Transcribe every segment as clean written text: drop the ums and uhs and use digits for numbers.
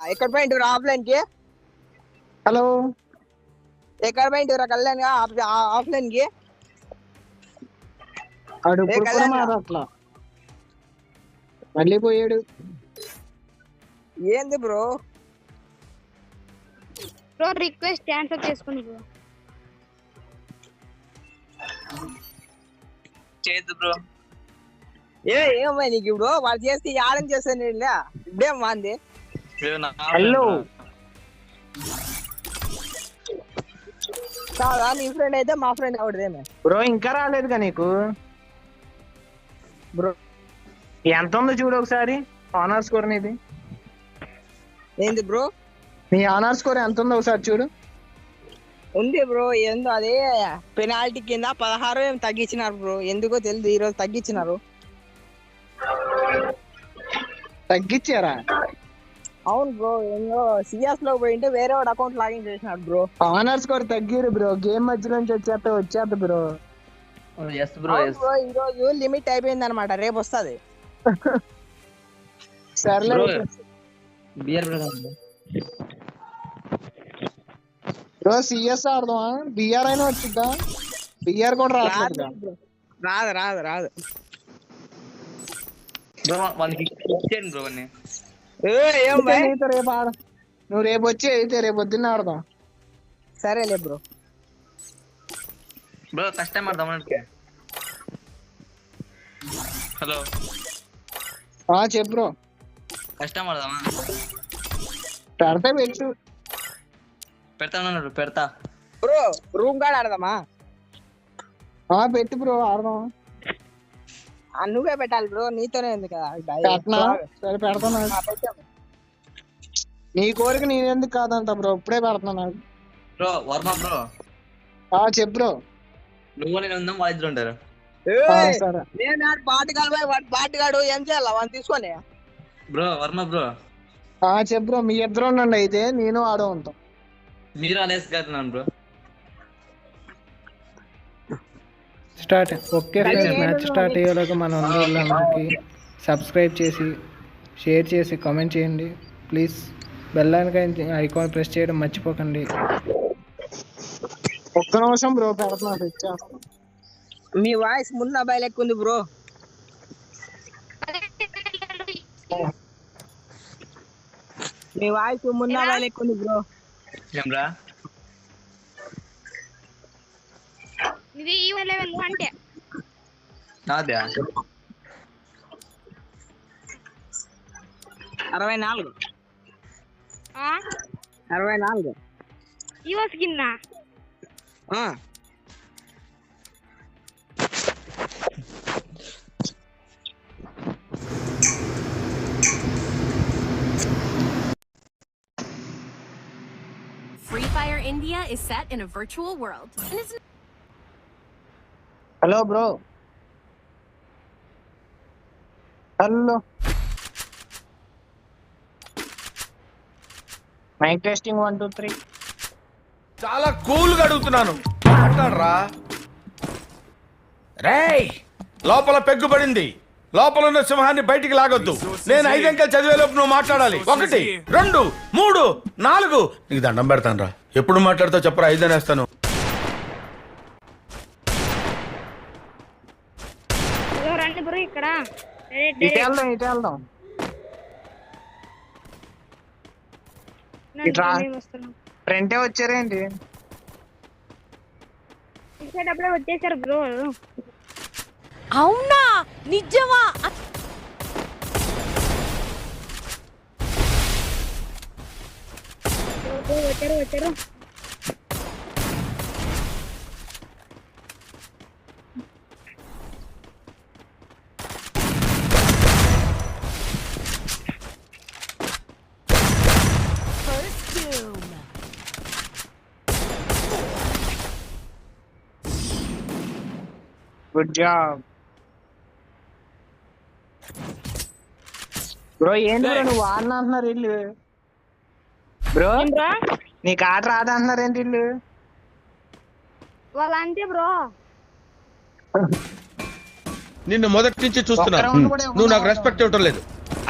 ఎక్కడ పోయింటు ఆఫ్లైన్ కి? హలో ఎక్కడ పోయింటు కళ్యాణ్ ఆఫ్లైన్ కి? అడుగు అట్లా మళ్ళీ పోయాడు. ఏంది బ్రో? బ్రో రిక్వెస్ట్ క్యాన్సిల్ చేసుకోండి బ్రో. చేయొద్దు బ్రో. ఏమై నీకు ఇప్పుడు వాళ్ళు చేస్తే ఆడం చేస్తాను ఇప్పుడేం మాంది. హలో కాదా నీ ఫ్రెండ్ అయితే మా ఫ్రెండ్ అవడదేమే బ్రో, ఇంకా రాలేదుగా నీకు? బ్రో ఎంత ఉందో చూడు ఒకసారి ఆనర్ స్కోర్ నీది. ఏంది బ్రో? నీ ఆనర్ స్కోర్ ఎంత ఉందో ఒకసారి చూడు. ఉంది బ్రో. ఏందో అదే పెనాల్టీ కింద 16 ఏం తగ్గించినారు బ్రో. ఎందుకో తెలియదు, ఈ రోజు తగ్గించినారు. తగ్గించారా? అవును బ్రో. ఏందో సిఎస్ లో పోయింటే వేరే వాడు అకౌంట్ లాగిన్ చేసినాడు బ్రో. ఆనర్ స్కోర్ తగ్గిరు బ్రో, గేమ్ మధ్య నుంచి వచ్చేద్దు బ్రో. బ్రో బ్రో ఈ రోజు లిమిట్ అయిపోయింది అనమాట, రేపు వస్తుంది. సర్లే బియర్ బ్రో, సిఎస్ ఆడదామా? బిఆర్ అయినా వచ్చిద్దా? బిఆర్ కూడా రాదు. రాదు రాదు రాదు బ్రో. వాళ్ళకి ఇచ్చేయండి బ్రో. అన్ని ఏం భయ్? రేపు ఆడ, నువ్వు రేపు వచ్చి అయితే రేపు పొద్దున్న ఆడదాం. సరేలే బ్రో. బ్రో కష్టం ఆడదాం. హలో చెప్పు బ్రో. కష్టం ఆడదామా? పెడతా పెట్టు. పెడతా బ్రో రూమ్ కార్డ్ ఆడదామా? పెట్టు బ్రో, ఆడదాం. నువ్వే పెట్టాలి బ్రో, నీతోనే ఉంది కదా. పెట్టనా? సరే పెడతాను. నీ కోరిక నేను ఎందుకు కాదంట బ్రో, ఇప్పుడే పెడతాను. Bro Varma bro. చెప్పు బ్రో. నువ్వు నేను ఉందాం, వాళ్ళిద్దరు ఉంటారు. సరే నేను పాటగాడు పోయి వాడు పాటగాడు ఏం చేయాలి వాడిని తీసుకొని? Bro Varma bro. చెప్పు బ్రో. మీ ఇద్దరు ఉండండి, అయితే నేను ఆడ ఉంటాం. మీరు అనేసి కడుతున్నాను bro. Start. Okay friends, match start అయ్యేలాగా మన అందరికీ సబ్స్క్రైబ్ చేసి షేర్ చేసి కామెంట్ చేయండి ప్లీజ్. బెల్ ఐకాన్ ప్రెస్ చేయడం మర్చిపోకండి. ఒక్క నిమిషం బ్రో, పెడుతున్నా. మీ వాయిస్ మున్న అబ్బాయి లెక్క ఉంది బ్రో. మీ వాయిస్ మున్న అబ్బాయి లెక్క ఉంది బ్రో. ఏమ్రా? ఇది ఈ లెవెల్ అంటే నాదే 64. ఆ 64. యువస్ గిన్న Free Fire India is set in a virtual world and is hello bro. Hello, mike testing 1 2 3. చాలా కూల్ గా అడుగుతున్నాను, మాట్లాడరా. రేయ్, లోపల పెగ్గుపడింది. లోపల ఉన్న సింహాన్ని బయటికి లాగొద్దు. నేను 5 అంకెలు చదివేలోపు నువ్వు మాట్లాడాలి. 1 2 3 4. నీకు దండం పెడతాను రా. ఎప్పుడు మాట్లాడతావు చెప్పరా, 5 అనేస్తాను. రండి బ్రో ఇక్కడ. ఇటు వెళ్దాం. ఫ్రంటే వచ్చారేంటి? అప్పుడే వచ్చేసారు బ్రో. అవునా నిజమా? వచ్చారు. Good job bro. ఏంటి బ్రో నువ్వు ఆడిన అంటున్నారు వీళ్ళు? బ్రో నీకు ఆట రాదా అంటున్నారు ఏంటి వీళ్ళు? వాళ్ళ అంతే బ్రో. నిన్ను మొదటి నుంచి చూస్తున్నాను, నువ్వు నాకు రెస్పెక్ట్ ఇవ్వటం లేదు.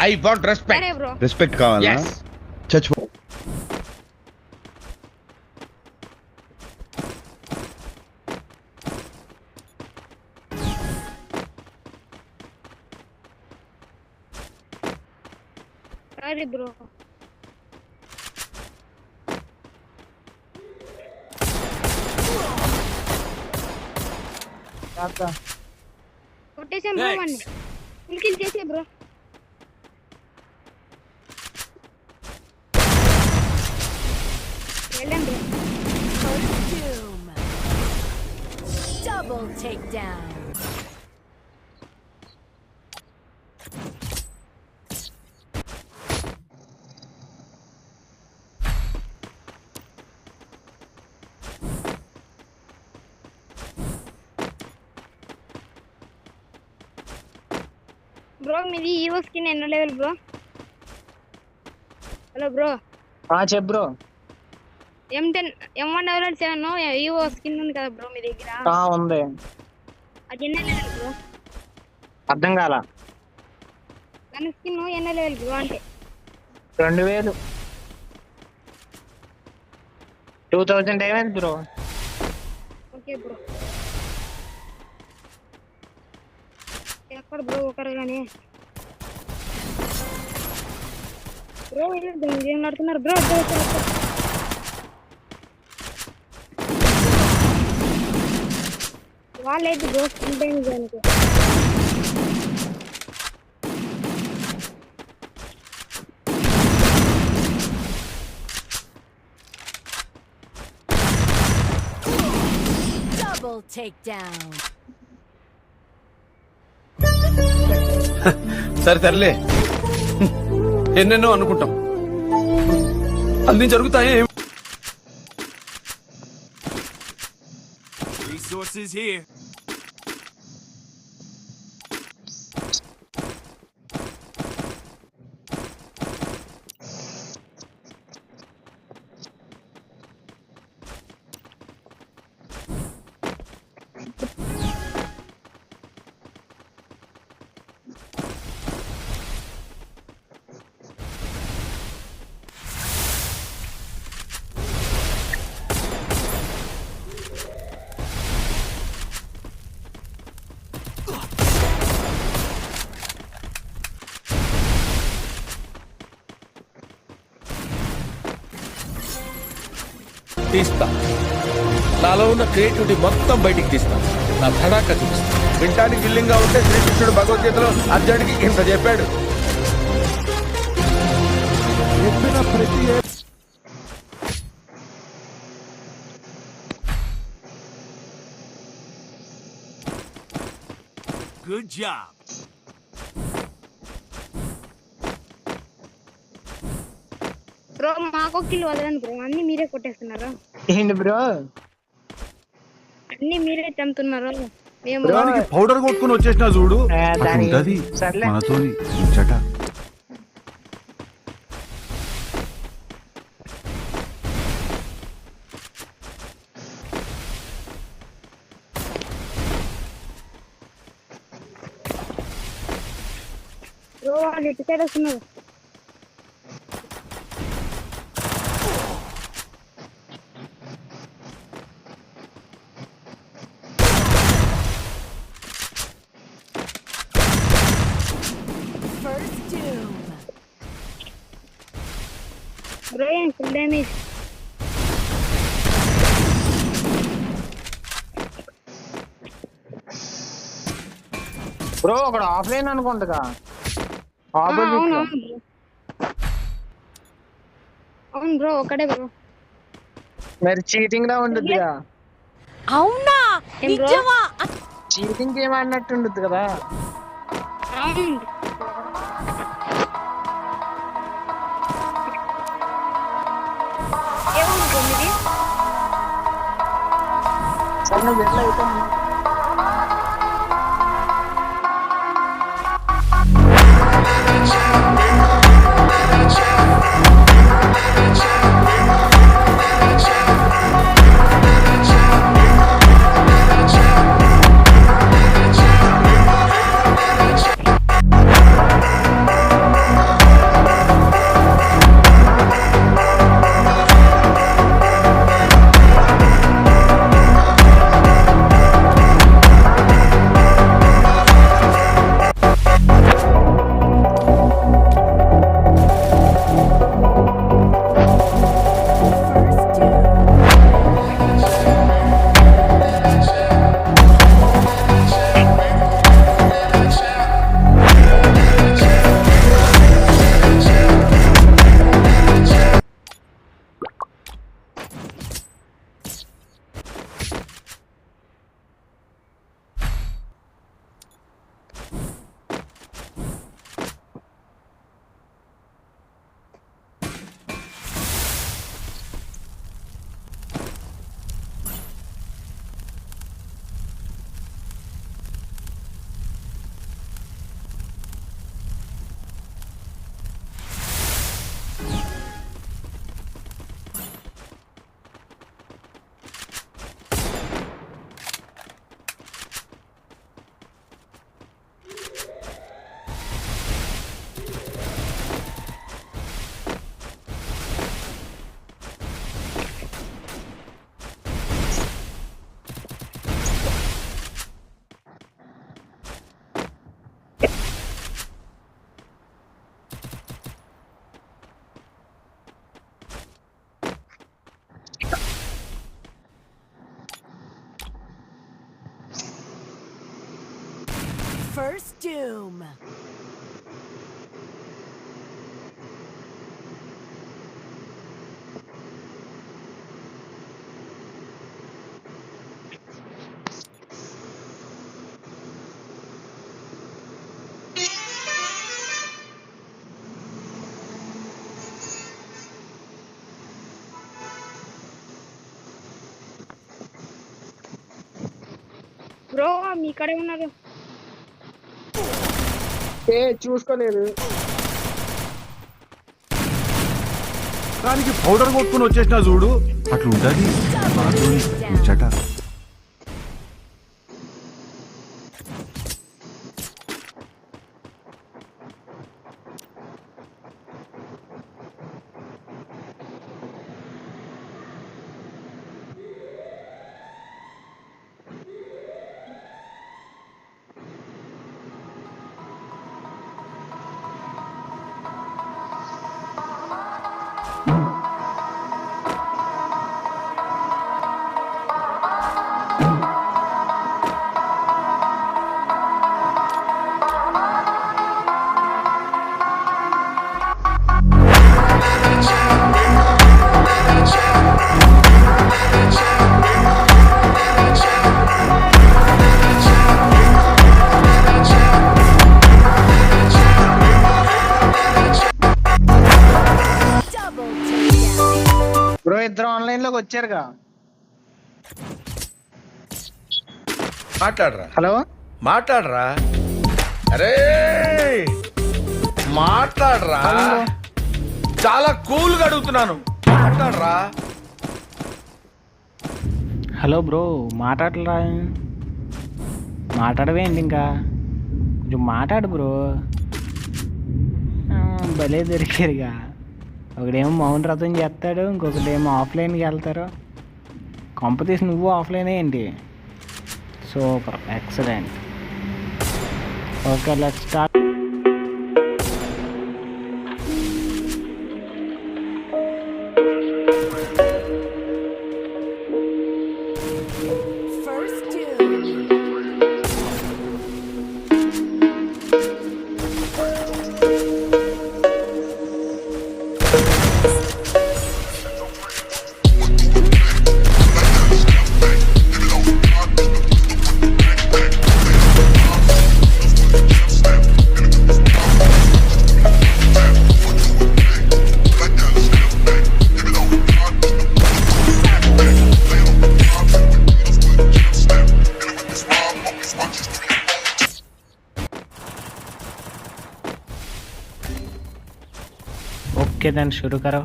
I want respect. సరే బ్రో. రెస్పెక్ట్ కావాలా? చచ్చిపో. Sorry bro. కొట్టేసాం బ్రో వాడిని. ఫుల్ కిల్ చేసే బ్రో. వెళ్ళాం bro. Doom. Double takedown. Bro మీది ఈవో స్కిన్ ఎన్నో లెవెల్ బ్రో? Hello bro. చెప్పు bro. M10 M1 level 7 evo skin ఉంది కదా బ్రో మీ దగ్గర? ఉంది. అది ఎన్నో లెవెల్ బ్రో? అర్థం కాల. దాని స్కిన్ ఎన్నో లెవెల్ బ్రో అంటే? 2000 2000 ఏమైంది బ్రో? Okay bro. ఎక్కడ బ్రో ఒకరు కానీ బ్రో ఏం నడుతున్నారు బ్రో? వాళ్ళైతే బ్రో స్కిన్ డ్యామేజ్ అనుకో. Double takedown. సరే తరలే, ఎన్నెన్నో అనుకుంటాం, అన్ని జరుగుతాయి. Resources here. తీస్తా, నాలో ఉన్న క్రియేటివిటీ మొత్తం బయటికి తీస్తా, నా ధడాకా చూపిస్తా. వింటానికి గిల్లింగ్ గా ఉంటే శ్రీకృష్ణుడు భగవద్గీతలో అర్జునుడికి ఇంత చెప్పాడు. Good job. బ్రో మాకు కిల్ వదలండి బ్రో. అన్ని మీరే కొట్టేస్తున్నారు. ఏంటి బ్రో? అన్ని మీరే చంపుతున్నారు. మేము పౌడర్ కొట్టుకుని వచ్చేసిన చూడు. సర్లే. మనతోని ముచ్చట. బ్రో వాళ్ళు ఇటు సైడ్ వస్తున్నారు. First doom. Bro full damage. Bro అక్కడ ఆఫ్లైన్ అనుకుంటా. అవును బ్రో ఒకడే బ్రో. మరి చీటింగ్ లా ఉండదుగా. అవునా? నిజమా? చీటింగ్ ఏమన్నట్టు ఉండదు కదా. అవును ఏముంది బ్రో మీది? సన్న ఎట్లా అవుతాను. First doom. బ్రో మీ కడే ఉన్నారు. చూసుకోలేదు. దానికి పౌడర్ కొట్టుకుని వచ్చేసిన చూడు అట్లుంటది ముచ్చట. బ్రో ఇద్దరు ఆన్లైన్ లోకి వచ్చారుగా. మాట్లాడరా హలో మాట్లాడరా, అరే మాట్లాడరా, చాలా కూల్ గా అడుగుతున్నాను, మాట్లాడరా. హలో బ్రో, మాట్లాడరా, మాట్లాడవేంటి ఇంకా కొంచెం మాట్లాడు బ్రో. భలే దొరికారుగా. ఒకడేమో మౌన రథం చేస్తాడు, ఇంకొకటేమో ఆఫ్లైన్కి వెళ్తారు. కాంపిటీస్ నువ్వు ఆఫ్లైన్ ఏంటి? Super, excellent. Okay, let's start. First doom. Okay దాన్ని షురు కరో.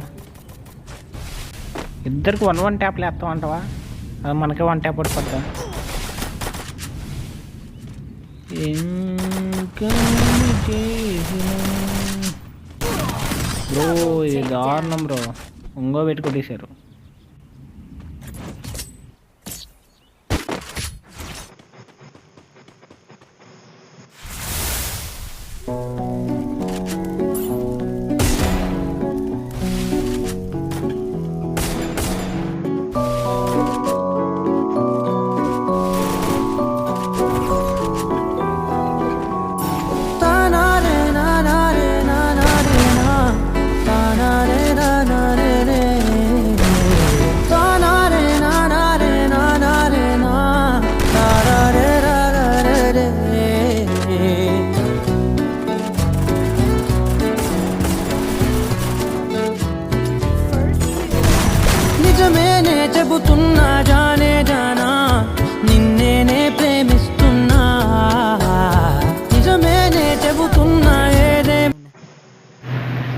ఇద్దరికి 1-1 ట్యాప్లు వేస్తాం అంటవా? అది మనకే 1 ట్యాప్ పడిపోద్దా? బ్రో ఇది దారుణం బ్రో, ఇంకో పెట్టి కొట్టేశారు. నిజమేనే చెబుతున్నా జానే జానా, నిన్నేనే ప్రేమిస్తున్నా. నిజమేనే చెబుతున్నా ఏదే.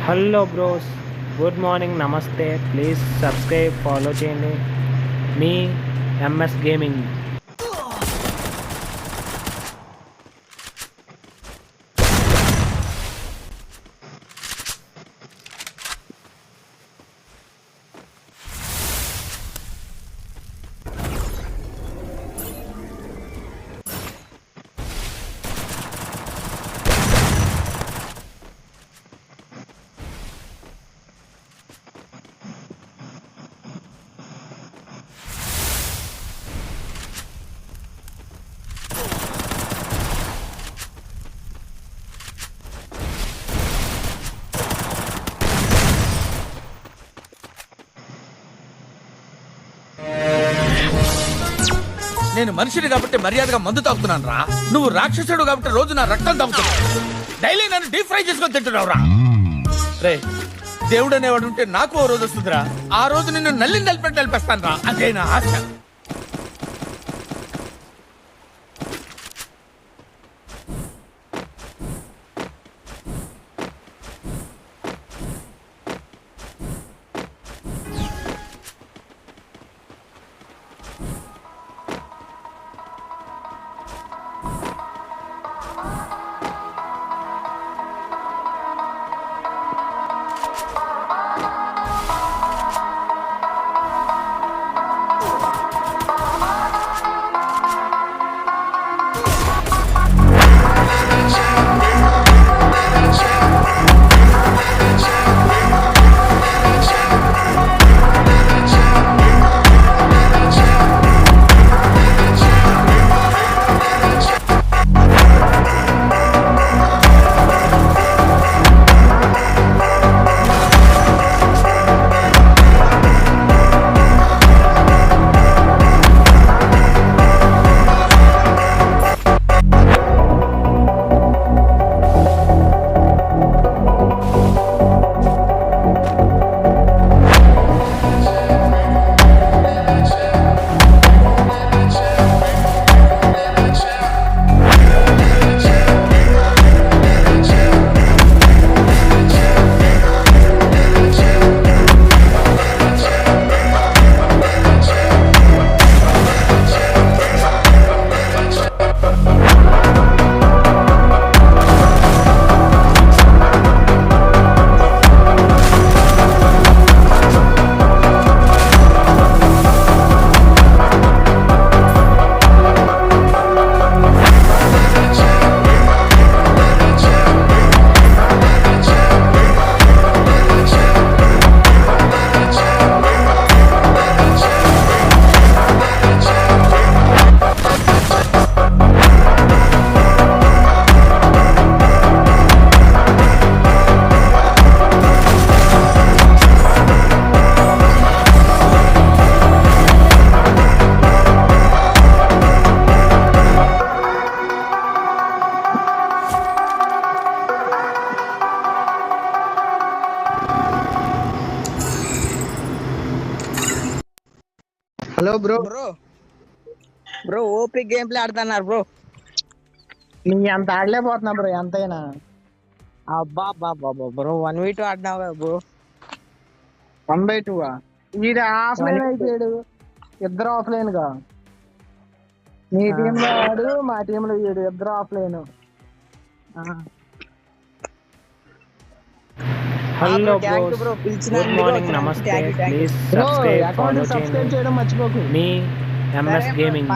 హలో బ్రోస్, గుడ్ మార్నింగ్, నమస్తే. ప్లీజ్ సబ్స్క్రైబ్, ఫాలో చేయండి మీ ఎంఎస్ గేమింగ్. నేను మనిషిని కాబట్టి మర్యాదగా మందు తాగుతున్నాను రా. నువ్వు రాక్షసుడు కాబట్టి రోజు నా రక్తం తాగుతున్నావు. డైలీ నన్ను డీప్ ఫ్రై చేసుకొని తింటున్నావు రా. రే, దేవుడు అనేవాడు ఉంటే నాకు ఓ రోజు వస్తుందిరా. ఆ రోజు నిన్ను నలిపేస్తాను రా. అదే నా ఆశ. Hello bro. Bro OP game play ఆడుతున్నారు బ్రో. నీ అంత ఆడలేకపోతున్నా బ్రో ఎంతైనా. అబ్బా బ్రో 1v2 ఆడినావు కదా బ్రో. 1/2 వీడు ఆఫ్లైన్ అయిపోయాడు. ఇద్దరు ఆఫ్లైన్ గా. మీ టీమ్ లో వాడు, మా టీమ్ లో వీడు, ఇద్దరు offline. Hello bro, good morning, నమస్తే. ప్లీజ్ సబ్స్క్రైబ్ చేయడం మర్చిపోకు. మీ ఎంఎస్ గేమింగ్.